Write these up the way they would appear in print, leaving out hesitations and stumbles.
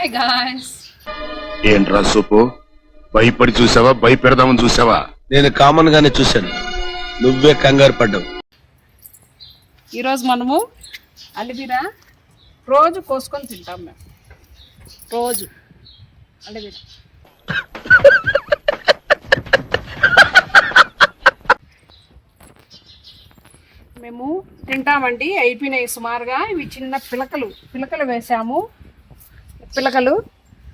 Hi guys. ఏంట్రా సూపు భయపడి చూసావా భయపెడదామని చూసావా? నేను కామన్ గానే చూశాను, నువ్వే కంగారు పడ్డావు. ఈరోజు మనము అలివీరా రోజు కోసుకొని తింటాం. మేము రోజు అలివీరా మేము తింటామండి. అయిపోయినాయి సుమారుగా. ఇవి చిన్న పిలకలు వేసాము. పిలకలు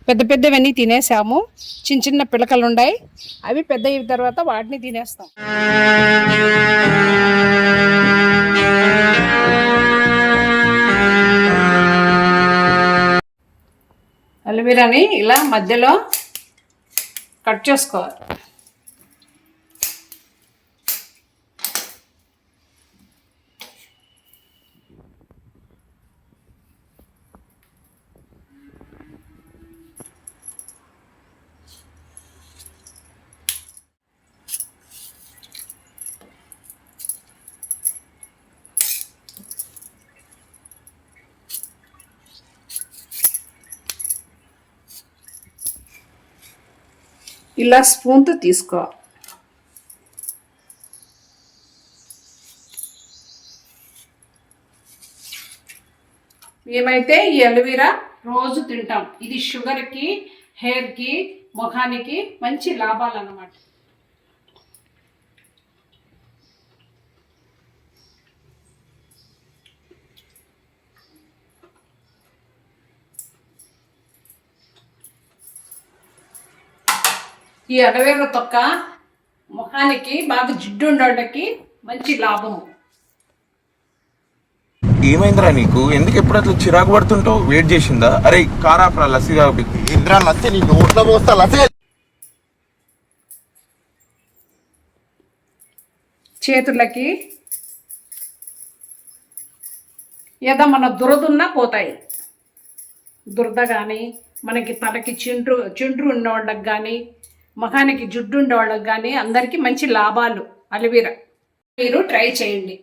పెద్ద పెద్దవన్నీ తినేసాము. చిన్న చిన్న పిలకలు ఉన్నాయి, అవి పెద్ద అయిన తర్వాత వాటిని తినేస్తాం. అలివీరాని ఇలా మధ్యలో కట్ చేసుకోవాలి. ఇలా స్పూన్తో తీసుకో. మేమైతే ఈ అలోవెరా రోజు తింటాం. ఇది షుగర్కి, హెయిర్కి, ముఖానికి మంచి లాభాలు అన్నమాట. ఈ అలోవెరా తొక్క ముఖానికి బాగా జిడ్డు ఉండడానికి మంచి లాభము. ఏమైందిరా నీకు? ఎందుకు ఎప్పుడు అట్లా చిరాకు పడుతుంటావు? వెయిట్ చేసిందా? అరే కారాప్రా లస్సీ కాబట్టి. ఇంద్రా లస్సీ నీ నోట్లో పోస్తా లస్సీ. చేతులకి ఏదమ్మా దురదున్నా పోతాయి. దురద కానీ, మనకి తలకి చిండ్రు ఉన్నవాళ్ళకి కానీ, ముఖానికి జుడ్డు ఉండేవాళ్ళకి కానీ అందరికీ మంచి లాభాలు అలోవెరా. మీరు ట్రై చేయండి.